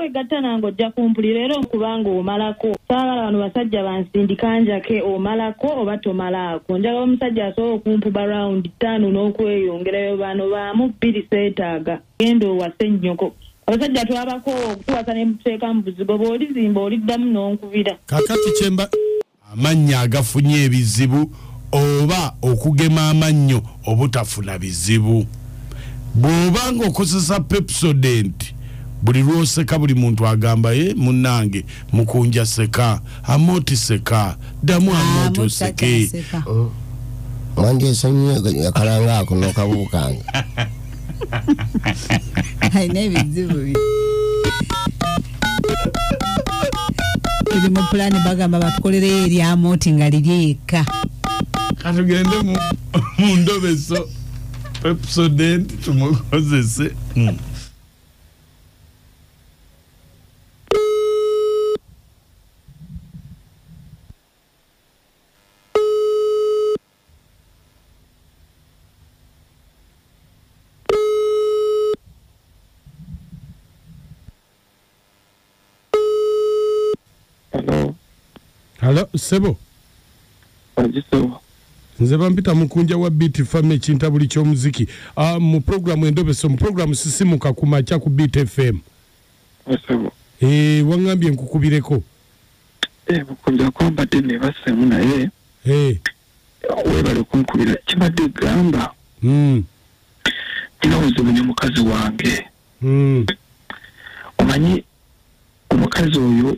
wegatta nange ojja kumpulira era okubanga omalako saagala bano basajja bansindika njake omalako oba tomalaako njagala omusajja asobola okumpuba rawundi 5 n'okweyongerayo bano baamu 2 seetaaga genda owase nnyoko abasajja twabako okutuwasa ne muteeka mu buzigo bw'olizimba oliddamu n'onkubira kakati kyemba amannya agafunye ebizibu oba okugema amannyo obutafuna bizibu bw'obanga okozesa Pepsodent buli lwoseka buli muntu agamba munnange mukunja seka amoti seka damu amoti oseke wange sanyo yakalanga ako nokabukanga haina ebizibu tuli mu plani bagamba batukolere eri amoti nga liri yekka katugende mu ndobeso Pepsodent tumukozese Hello, Sebo. Ajiso. Nze bampita mukunja wa Beat FM ekintabuli ky'omuziki. Mu programu endobeso mu programu sisimuka ku macha ku Beat FM. Sebo. Wangambye nkukubireko. Mukunja kwamba tene basemu naye. Webale kunkubira kibadde gamba. Ina uzimunye mukazi wange. Omanyi omukazi oyo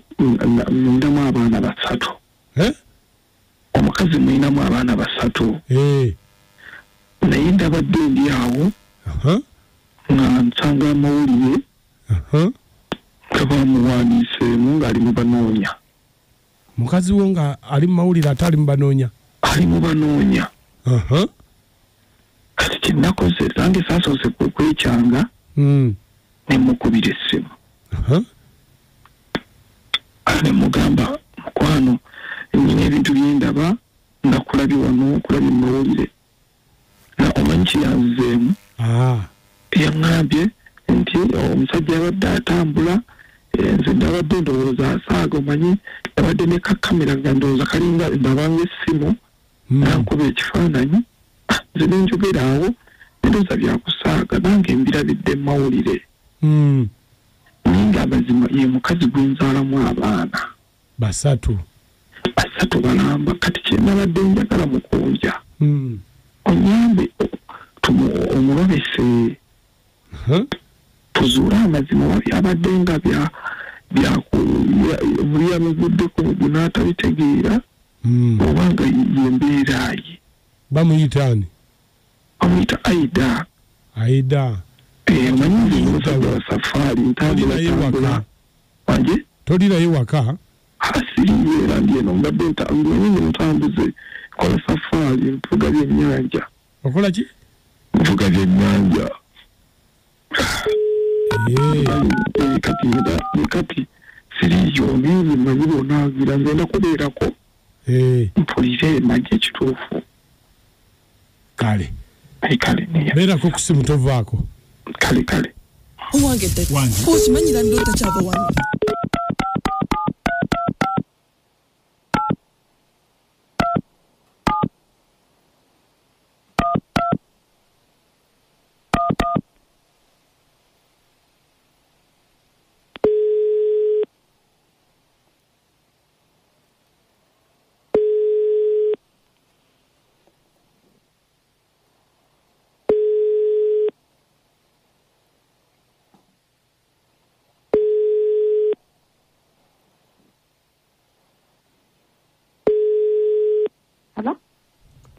ndamu abaana basatu. Omukazi mwinamu abaana basatu. Naye ndabadde ndi awo nga nsanga amawulire nga bamuwandiiseemu ng'ali mu banoonya. Mukazi wo nga ali mu mawulire ate ali mu banoonya? Ali mu banoonya. Kati kyenakoze zange saasoose kwekyanga ne mukubira essimu. Ne mugamba mukwano nyina ebintu byendaba nga kulabye wano kulabye mu mawulire na omanyi kiyanzeemu yaŋŋambye nti omusajja abadde atambula nze ndabadde ndowooza asaaga omanyi yabadde ne kakamera nga ndowooza kalinga ndabanga essimu nankuba ekifaananyi nze nenjogera awo ndowooza byakusaaga nange mbirabidde mu mawulire ninga amazima ye mukazi gwenzaalamu abaana basatu balamba kati kyenabadde njagala mukunja onyambe omulobese tuzuule amazima wabyabadde nga buli yamuguddeko gunatabitegeera obanga yembeeraayi bamuyitaani bamuyita Aida omanyi omusajja wa safaari ntambula wanje tolirayo waka asiriyeera ndi eno mbadde ntambuze kola safaari nvuga byennyanja. Okola ki? Nvuga byennyanja. Kati siriyo ngenze manyi bonaagira ngenda kubeerako mpulire manye ekituufu. Kale beerako ku simu tovaako. Kale owange okimanyira ndi otakyava wano.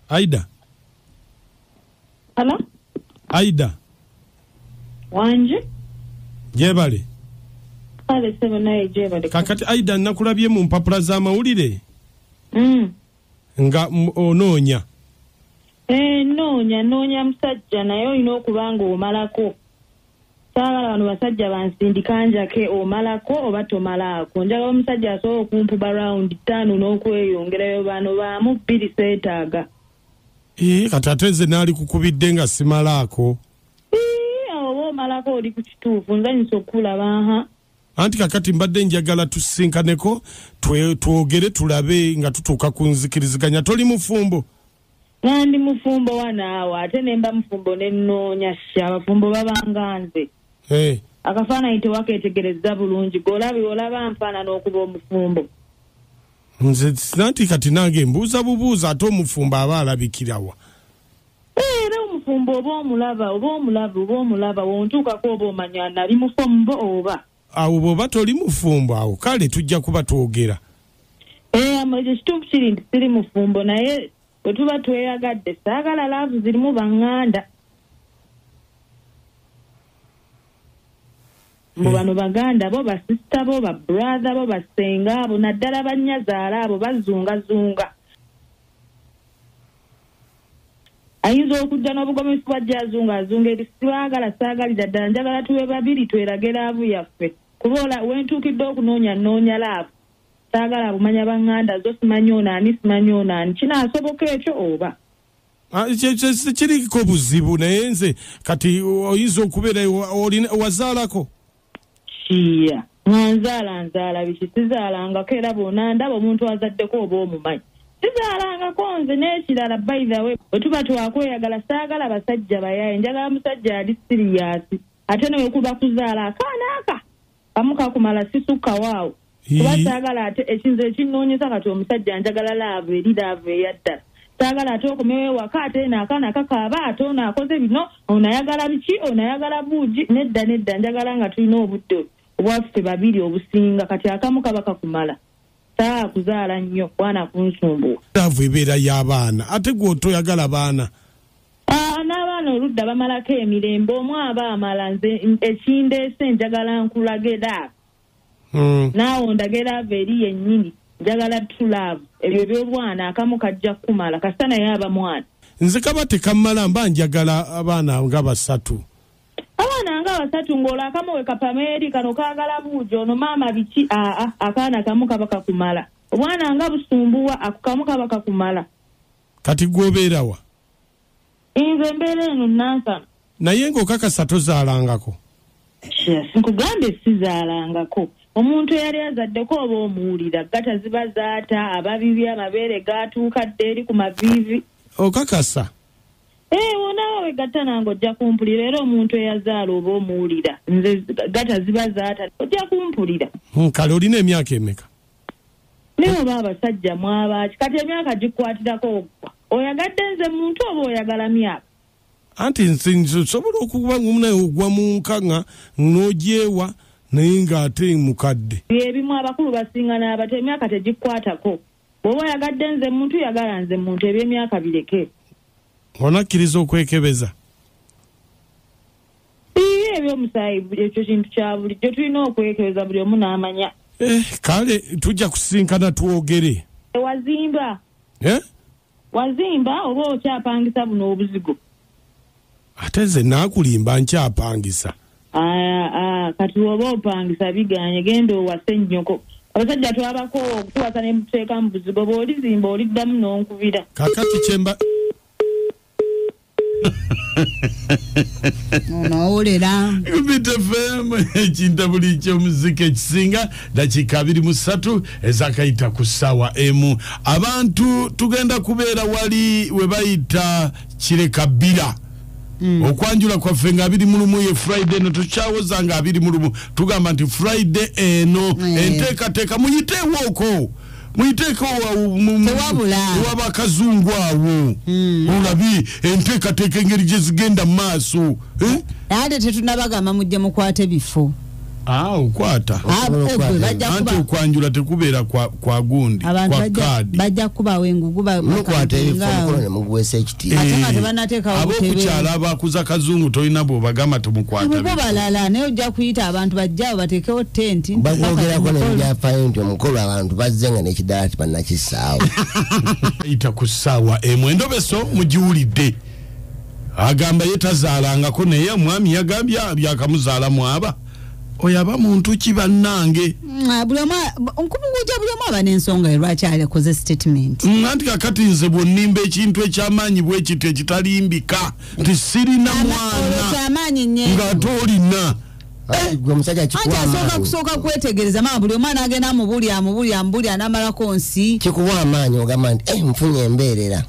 Aida. Hello? Aida. Wanje? Jebale. Kale sebo naye jebale. Kakati Aida nakulabye mu mpapula z'amawulire? Nga onoonya. Noonya musajja naye olina okubanga omalako. Saagala bano basajja bansindika njake omalako oba tomalaako. Njagala omusajja asobola okumpuba rawundi 5 n'okweyongerayo bano baamu 2 seetaaga. Kati ate nze naali kukubidde nga simalaako. Oba omalako oli ku kituufu nzanyisa okulaba Anti kakati mbadde njagala tusinkaneko twogere tulabe nga tutuuka ku nzikiriziganya. Toli mufumbo? Ndi mufumbo wanaawa ate nemba mufumbo nenoonya abafumbo babanganze. Akafaananyi tewakeetegereza bulungi golabi olaba nfaanana okuba omufumbo. Nze nanti kati nange mbuuza bubuuza ate omufumbo aba alabikirawa. Era omufumbo oba omulaba wontuukako oba omanya nali mufumbo oba. Awo bw'oba toli mufumbo awo kale tujja kuba twogera. Ekyo kituufu kiri nti siri mufumbo naye bwe tuba tweyagadde saagala laavu zirimu baŋŋanda. Mu bano baganda bo basista bo babrother bo basenga abo naddala bannyazaala abo bazungazunga. Ayinza okujja n'obugomesi bwajja azungazunga ebisibaagala saagalira ddala njagala tuwe babiri twerage laavu yaffe kuba wentuukidde okunoonya laavu saagala bumanya baŋŋanda zo simanyi onaani kinaasoboka ekyo oba kiriko buzibu naye nze kati oyinza okubeera wazaalako kiya nzaala biki sizaalangako era bwona ndaba omuntu azaddeko oba omumanyi sizaalangako nze n'ekirala by the way bwe tuba twakweyagala saagala basajja bayaye njagala musajja ali siriyasi ate newekuba kuzaala akaana aka kamu kakumala sisukka waawo kuba saagala ate ekinze ekinnoonyesa kati omusajja njagala laavu eri laavu eyaddala saagala ate okumeweewaka ate n'akaana kakaaba ate ono akoze bino ono ayagala biki ono ayagala buugi nedda njagala nga tulina obudde obwaffe babiri obusinga kati akamu kaba kakumala saa kuzaala nnyo bwana kunsumbuwa laavu ebeera y'abaana ate gwe toyagala baana n'abaana oludda bamalako emirembe omu aba amala nze ekindeese njagala nkulage laavu naawe ondage laavu eri yennyini njagala tulaavu ebyo by'obwana akamu kajja kumala kasita naye aba mwana nze kaba tekammala mba njagala abaana nga basatu abaana nga basatu ng'olwo akamu we kapameeri kano kaagala buugi ono maama biki akaana kamu kaba kakumala obwana nga busumbuwa ako kamu kaba kakumala kati gwobeerawa nze mbeera eno nansana naye ng'okakasa tozaalangako nkugambe sizaalangako omuntu eyali azaddeko oba omuwulira gata ziba zaata ababibi amabeere gaatuukadde eri ku maviivi okakasa wonaawe gatta nange ojja kumpulira era omuntu eyazaala oba omuwulira nze gata ziba zaata ojja kumpulira kale olina emyaka emeka naye oba abasajja mwabaaki kati emyaka gikwatirako ogwa oyagadde nze muntu oba oyagala myaka anti nze sobola okuba naye ogwa mu nkaŋŋa n'ogyewa naye ng'ate mukadde ebimu abakulu basinga n'abato emyaka tegikwatako bw'oba oyagadde nze muntu yagala nze muntu eby'emyaka bireke onakkiriza okwekebeza ebyomusaayi ekyo kintu kya bulijjo tulina okwekebeza buli omu n'amanya kale tujja kusinkana twogere wazimba oba okyapangisa buno obuzigo ate nze naakulimba nkyapangisa kati oba opangisa biganye genda owase nnyoko abasajja twabako okutuwasa ne muteeka mu buzigo bw'olizimba oliddamu n'onkubira kakati kyemba onowulira BTFM ekintabuli ky'omuziki ekisinga dakiika 23 ezakayita ku ssaawa emu abantu tugenda kubeera wali we bayita kirekabbira okwanjula kwaffe nga 21 ye Friday no tukyawoza nga 21 tugamba nti Friday eno enteekateeka muyiteewoko muyiteeko wabakazungu awo olabi enteekateeka engeri gye zigenda mu maaso ate tetunabagamba mujje mukwate bifo okwata anti okwanjula tekubeera kwa gundi kwa kaadi bajja kubawo engugu mukwata ebifo mukola ne muguweesa ekitiibwa ate nga tebanateekawo abokukyala abakuza kazungu tolina bwobagamba temukwata bifo balala naye ojja kuyita abantu bajjawo bateekewo tenti bakwogerako nebyafayo nti omukolo abantu bazze nga n'ekiddala tibannakissaawo ita ku ssaawa emu endobeso mugiwulidde agamba ye tazaalangako naye omwami yagambye byakamuzaalamu aba oyaba muntu ki bannange nkumuguja buli omu aba n'ensonga lwaki alekoze statement anti kakati nze bwonnimba ekintu ekyamaanyi bwe ekito ekitalimbika nti sirina mwana amaanyi ng'ate olina gwe musajja kikuwa amaanyi kusooka kwetegereza maa buli omwana agenda amubuli anamalako nsi kikuwa amaanyi ogamba nti nfunye embeerera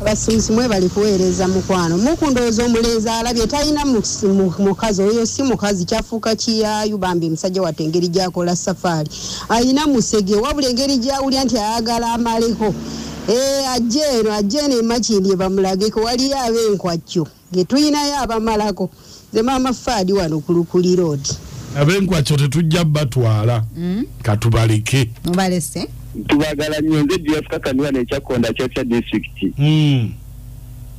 abasuubuzi mwe bali kuweereza mukwano mukundowooza omulenzi alabye talina mukazi oyo si mukazi kyafuuka kiyaayu bambi omusajja watte engeri gyakola safaari alina musege wabula engeri gyawulya nti ayagala amaleko ajje eno emakindi bamulageko waliyo ab'enkwacyo getuyinayo abamalako ze maama faadi wano ku Lukuli Road ab'enkwacyo tetujja batwala katubaleke mubalese tubagala nnyo nze Kakanula n'ekyakonda kya district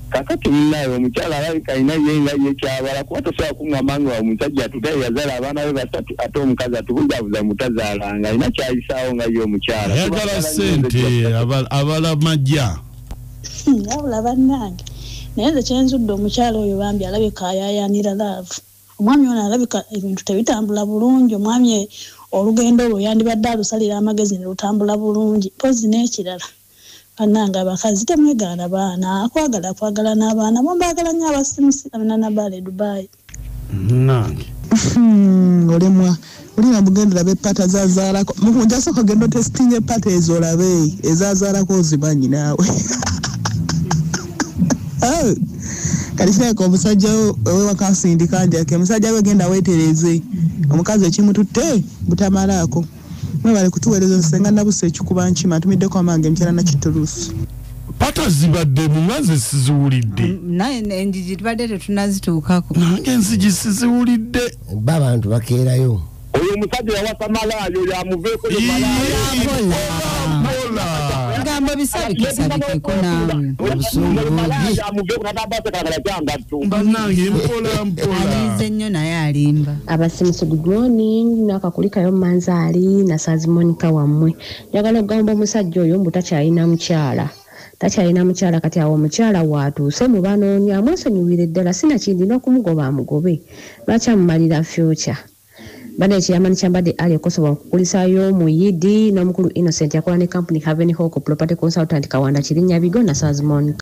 kakati munayo omukyala alabika alina yenga yekyabala kuba tosobola kuŋŋamanga omusajja atutaye yazala abaana be basatu ate omukazi atubuzabuza mutazaalanga alina kyayisaawo nga ye omukyala ayagala ssente abala majja abula bannange naye nze kyenzudde omukyala oyo bambi alabika ayayanira laavu omwami ono alabika ebintu tebitambula bulungi omwami olugendo olwo yandibadde alusalira amagezi ne lutambula bulungi pozi n'ekirala bannange abakazi temwegaana baana akwagala n'abaana bombagala nnyo abasimusirana na bale Dubai nange olemwa olina bugendera b'eppata zazaalako mukunjasooka genda otesitinga eppata ezo olabe ezazaalako ozimanyi naawe kati kirabika omusajja owewaka nsindika njake omusajja we genda weetereze omukazi ekimututte butamalaako mwebale kutuweereza nsenga nabuse ekikuba nkima atumiddeko amange emukyala nakituluusi pata zibadde mumaze siziwulidde enjiji tubadde tetunazituukako nange enzigi siziwulidde ba abantu bakeerayo oyo omusajja yawasa malaayo yamuveeko yo gambo bisabikeko naawe yamuveeko natabase kagala kyangattu bannange mpola alize nnyo naye alimba abasimusi good morning nakakulikayo manzaali na Sazi Monica wammwe njagala okugamba omusajja oyo mbu takyalina mukyala kati awo omukyala waatuuse mu banoonya mwesonyiwire ddala sinakindi n'okumugoba amugobe lwaki amumalira future bane ekiyamani kyambadde ali okusobola okukulisayo omuyidi n'omukulu Innocent yakola ne company Haven Hawk Property Consultant Kawanda Kirinnya Bigo na Sazi Monica